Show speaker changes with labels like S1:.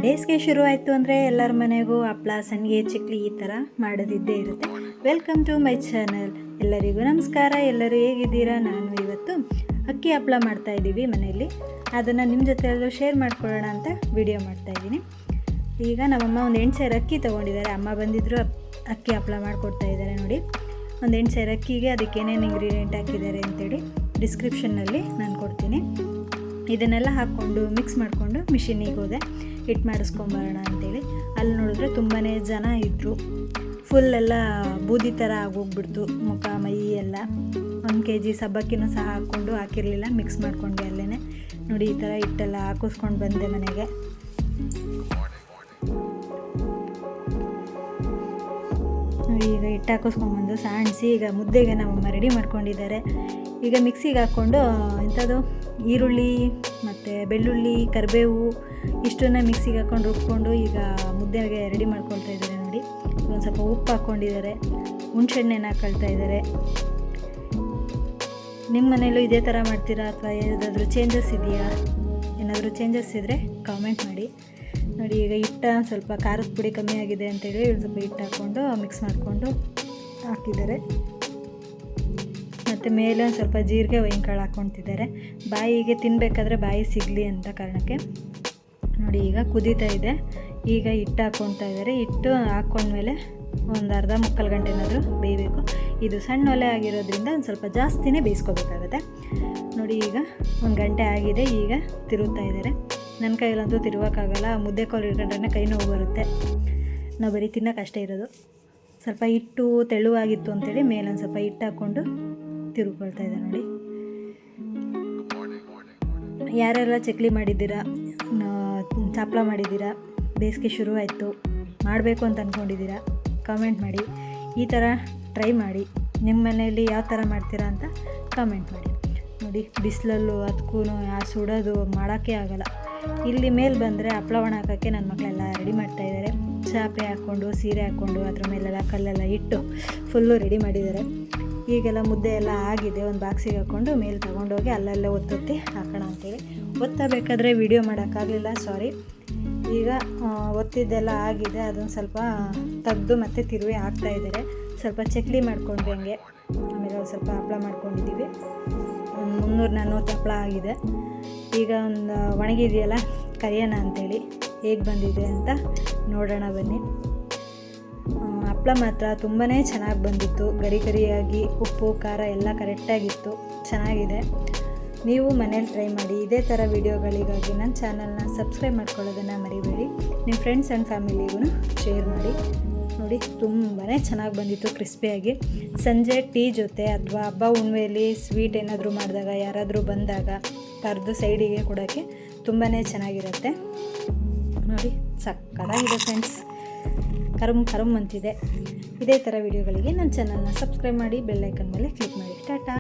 S1: ಬೇಸಿಗೆ ಶುರು ಆಯಿತು ಅಂದರೆ ಎಲ್ಲರ ಮನೆಗೂ ಹಪ್ಳ ಸಂಡಿಗೆ ಚಕ್ಲಿ ಈ ಥರ ಮಾಡೋದಿದ್ದೇ ಇರುತ್ತೆ. Welcome to my channel. ಎಲ್ಲರಿಗೂ ನಮಸ್ಕಾರ. ಎಲ್ಲರೂ ಹೇಗಿದ್ದೀರಾ? ನಾನು ಇವತ್ತು ಅಕ್ಕಿ ಹಪ್ಪಳ ಮಾಡ್ತಾಯಿದ್ದೀವಿ ಮನೆಯಲ್ಲಿ. ಅದನ್ನು ನಿಮ್ಮ ಜೊತೆ ಎಲ್ಲರೂ ಶೇರ್ ಮಾಡ್ಕೊಳ್ಳೋಣ ಅಂತ ವಿಡಿಯೋ ಮಾಡ್ತಾಯಿದ್ದೀನಿ. ಈಗ ನಮ್ಮಮ್ಮ ಒಂದು 8 ಸೇರು ಅಕ್ಕಿ ತೊಗೊಂಡಿದ್ದಾರೆ. ಅಮ್ಮ ಬಂದಿದ್ದರು ಅಕ್ಕಿ ಹಪ್ಪಳ ಮಾಡಿಕೊಡ್ತಾ ಇದ್ದಾರೆ. ನೋಡಿ, ಒಂದು 8 ಸೇರು ಅಕ್ಕಿಗೆ ಅದಕ್ಕೆ ಏನೇನು ಇಂಗ್ರೀಡಿಯೆಂಟ್ ಹಾಕಿದ್ದಾರೆ ಅಂತೇಳಿ ಡಿಸ್ಕ್ರಿಪ್ಷನ್ನಲ್ಲಿ ನಾನು ಕೊಡ್ತೀನಿ. ಇದನ್ನೆಲ್ಲ ಹಾಕ್ಕೊಂಡು ಮಿಕ್ಸ್ ಮಾಡಿಕೊಂಡು ಮಿಷಿನಿಗೆ ಹೋದೆ ಹಿಟ್ಟು ಮಾಡಿಸ್ಕೊಂಬರೋಣ ಅಂಥೇಳಿ. ಅಲ್ಲಿ ನೋಡಿದ್ರೆ ತುಂಬಾ ಜನ ಇದ್ದರು. ಫುಲ್ ಎಲ್ಲ ಬೂದಿ ಥರ ಆಗೋಗ್ಬಿಡ್ತು ಮುಖ ಮೈ ಎಲ್ಲ. 1 kg ಸಬ್ಬಕ್ಕಿನೂ ಸಹ ಹಾಕಿರಲಿಲ್ಲ, ಮಿಕ್ಸ್ ಮಾಡಿಕೊಂಡೆ ಅಲ್ಲೇ. ನೋಡಿ, ಈ ಥರ ಹಿಟ್ಟೆಲ್ಲ ಹಾಕಿಸ್ಕೊಂಡು ಬಂದೆ ಮನೆಗೆ. ನೋಡಿ, ಈಗ ಹಿಟ್ಟು ಹಾಕಿಸ್ಕೊಂಡ್ಬಂದು ಸಾಣಿಸಿ ಈಗ ಮುದ್ದೆಗೆ ನಮ್ಮಮ್ಮ ರೆಡಿ ಮಾಡ್ಕೊಂಡಿದ್ದಾರೆ. ಈಗ ಮಿಕ್ಸಿಗೆ ಹಾಕ್ಕೊಂಡು ಇಂಥದ್ದು ಈರುಳ್ಳಿ ಮತ್ತು ಬೆಳ್ಳುಳ್ಳಿ, ಕರಿಬೇವು ಇಷ್ಟನ್ನು ಮಿಕ್ಸಿಗೆ ಹಾಕ್ಕೊಂಡು ರುಬ್ಕೊಂಡು ಈಗ ಮುದ್ದೆಗೆ ರೆಡಿ ಮಾಡ್ಕೊಳ್ತಾ ಇದ್ದಾರೆ. ನೋಡಿ, ಒಂದು ಸ್ವಲ್ಪ ಉಪ್ಪು ಹಾಕ್ಕೊಂಡಿದ್ದಾರೆ, ಹುಣಸೆಹಣ್ಣೆನ ಹಾಕ್ಕೊಳ್ತಾ ಇದ್ದಾರೆ. ನಿಮ್ಮ ಮನೇಲೂ ಇದೇ ಥರ ಮಾಡ್ತೀರಾ ಅಥವಾ ಯಾವುದಾದ್ರೂ ಚೇಂಜಸ್ ಇದೆಯಾ? ಏನಾದರೂ ಚೇಂಜಸ್ ಇದ್ದರೆ ಕಾಮೆಂಟ್ ಮಾಡಿ. ನೋಡಿ, ಈಗ ಹಿಟ್ಟು ಸ್ವಲ್ಪ ಖಾರದ ಪುಡಿ ಕಮ್ಮಿ ಆಗಿದೆ ಅಂತೇಳಿ ಸ್ವಲ್ಪ ಹಿಟ್ಟು ಹಾಕ್ಕೊಂಡು ಮಿಕ್ಸ್ ಮಾಡಿಕೊಂಡು ಹಾಕಿದ್ದಾರೆ. ಮತ್ತು ಮೇಲೆ ಒಂದು ಸ್ವಲ್ಪ ಜೀರಿಗೆ ಕಾಳು ಹಾಕ್ಕೊತಿದ್ದಾರೆ. ಬಾಯಿಗೆ ತಿನ್ನಬೇಕಾದ್ರೆ ಬಾಯಿ ಸಿಗಲಿ ಅಂತ ಕಾರಣಕ್ಕೆ. ನೋಡಿ, ಈಗ ಕುದೀತಾ ಇದೆ. ಈಗ ಹಿಟ್ಟು ಹಾಕ್ಕೊಳ್ತಾ ಇದ್ದಾರೆ. ಹಿಟ್ಟು ಹಾಕ್ಕೊಂಡ್ಮೇಲೆ ಒಂದು ಅರ್ಧ ಮುಕ್ಕಾಲು ಗಂಟೆನಾದರೂ ಬೇಯಬೇಕು. ಇದು ಸಣ್ಣ ಒಲೆ ಆಗಿರೋದ್ರಿಂದ ಒಂದು ಸ್ವಲ್ಪ ಜಾಸ್ತಿನೇ ಬೇಯಿಸ್ಕೋಬೇಕಾಗತ್ತೆ. ನೋಡಿ, ಈಗ 1 ಗಂಟೆ ಆಗಿದೆ. ಈಗ ತಿರುಗ್ತಾ ಇದ್ದಾರೆ. ನನ್ನ ಕೈಯಲ್ಲಂತೂ ತಿರುಗೋಕ್ಕಾಗಲ್ಲ, ಮುದ್ದೆ ಕೋಲು ಇಟ್ಕೊಂಡ್ರೆ ಕೈ ನೋವು ಬರುತ್ತೆ. ನಾವು ಬರೀ ತಿನ್ನೋಕೆ ಅಷ್ಟೇ ಇರೋದು. ಸ್ವಲ್ಪ ಹಿಟ್ಟು ತೆಳುವಾಗಿತ್ತು ಅಂತೇಳಿ ಮೇಲೊಂದು ಸ್ವಲ್ಪ ಹಿಟ್ಟು ಹಾಕ್ಕೊಂಡು ತಿರುಗ್ಕೊಳ್ತಾ ಇದೆ. ನೋಡಿ, ಯಾರೆಲ್ಲ ಚಕ್ಲಿ ಮಾಡಿದ್ದೀರಾ, ಹಪ್ಪಳ ಮಾಡಿದ್ದೀರಾ, ಬೇಸಿಗೆ ಶುರು ಆಯಿತು ಮಾಡಬೇಕು ಅಂತ ಅಂದ್ಕೊಂಡಿದ್ದೀರಾ, ಕಾಮೆಂಟ್ ಮಾಡಿ. ಈ ಥರ ಟ್ರೈ ಮಾಡಿ. ನಿಮ್ಮ ಮನೆಯಲ್ಲಿ ಯಾವ ಥರ ಮಾಡ್ತೀರಾ ಅಂತ ಕಾಮೆಂಟ್ ಮಾಡಿ. ನೋಡಿ, ಬಿಸಿಲಲ್ಲೂ ಅದಕ್ಕೂ ಸುಡೋದು ಮಾಡೋಕ್ಕೆ ಆಗೋಲ್ಲ. ಇಲ್ಲಿ ಮೇಲೆ ಬಂದರೆ ಹಪ್ಪಳ ಒಣ ಹಾಕೋಕ್ಕೆ ನನ್ನ ಮಕ್ಕಳೆಲ್ಲ ರೆಡಿ ಮಾಡ್ತಾಯಿದ್ದಾರೆ. ಚಾಪೆ ಹಾಕ್ಕೊಂಡು ಸೀರೆ ಹಾಕ್ಕೊಂಡು ಅದ್ರ ಮೇಲೆಲ್ಲ ಕಲ್ಲೆಲ್ಲ ಇಟ್ಟು ಫುಲ್ಲು ರೆಡಿ ಮಾಡಿದ್ದಾರೆ. ಈಗೆಲ್ಲ ಮುದ್ದೆ ಎಲ್ಲ ಆಗಿದೆ. ಒಂದು ಬಾಕ್ಸಿಗೆ ಹಾಕ್ಕೊಂಡು ಮೇಲೆ ತೊಗೊಂಡೋಗಿ ಅಲ್ಲಲ್ಲೇ ಒತ್ತೊತ್ತಿ ಹಾಕೋಣ ಅಂತೇಳಿ. ಒತ್ತಬೇಕಾದ್ರೆ ವಿಡಿಯೋ ಮಾಡೋಕ್ಕಾಗಲಿಲ್ಲ, ಸಾರಿ. ಈಗ ಒತ್ತಿದ್ದೆಲ್ಲ ಆಗಿದೆ. ಅದನ್ನು ಸ್ವಲ್ಪ ತೆಗೆದು ಮತ್ತೆ ತಿರುವಿ ಹಾಕ್ತಾಯಿದ್ದಾರೆ. ಸ್ವಲ್ಪ ಚಕ್ಲಿ ಮಾಡ್ಕೊಂಡ್ವಿ ಹಂಗೆ. ಆಮೇಲೆ ಒಂದು ಸ್ವಲ್ಪ ಹಪ್ಪಳ ಮಾಡ್ಕೊಂಡಿದ್ದೀವಿ. ಒಂದು 300-400 ಹಪ್ಪಳ ಆಗಿದೆ. ಈಗ ಒಂದು ಒಣಗಿದೆಯಲ್ಲ, ಕರಿಯೋಣ ಅಂಥೇಳಿ ಹೇಗೆ ಬಂದಿದೆ ಅಂತ ನೋಡೋಣ ಬನ್ನಿ. ಹಪ್ಪಳ ಮಾತ್ರ ತುಂಬಾ ಚೆನ್ನಾಗಿ ಬಂದಿತ್ತು. ಗರಿ ಗರಿಯಾಗಿ ಉಪ್ಪು ಖಾರ ಎಲ್ಲ ಕರೆಕ್ಟಾಗಿತ್ತು, ಚೆನ್ನಾಗಿದೆ. ನೀವು ಮನೇಲಿ ಟ್ರೈ ಮಾಡಿ. ಇದೇ ಥರ ವೀಡಿಯೋಗಳಿಗಾಗಿ ನನ್ನ ಚಾನಲ್ನ ಸಬ್ಸ್ಕ್ರೈಬ್ ಮಾಡ್ಕೊಳ್ಳೋದನ್ನು ಮರಿಬೇಡಿ. ನಿಮ್ಮ ಫ್ರೆಂಡ್ಸ್ ಆ್ಯಂಡ್ ಫ್ಯಾಮಿಲಿಗೂ ಶೇರ್ ಮಾಡಿ. ನೋಡಿ, ತುಂಬಾ ಚೆನ್ನಾಗಿ ಬಂದಿತ್ತು, ಕ್ರಿಸ್ಪಿಯಾಗಿ. ಸಂಜೆ ಟೀ ಜೊತೆ ಅಥವಾ ಹಬ್ಬ ಹುಣ್ಣಿಮೆಯಲ್ಲಿ ಸ್ವೀಟ್ ಏನಾದರೂ ಮಾಡಿದಾಗ, ಯಾರಾದರೂ ಬಂದಾಗ ಕರೆದು ಸೈಡಿಗೆ ಕೊಡೋಕ್ಕೆ ತುಂಬಾ ಚೆನ್ನಾಗಿರುತ್ತೆ. ನೋಡಿ, ಸಕ್ಕತ್ತಾಗಿದೆ ಫ್ರೆಂಡ್ಸ್. ಕರಮ್ ಅಂತಿದೆ. ಇದೇ ಥರ ವೀಡಿಯೋಗಳಿಗೆ ನನ್ನ ಚಾನಲ್ನ ಸಬ್ಸ್ಕ್ರೈಬ್ ಮಾಡಿ, ಬೆಲ್ ಐಕನ್ ಮೇಲೆ ಕ್ಲಿಕ್ ಮಾಡಿ. ಟಾಟಾ.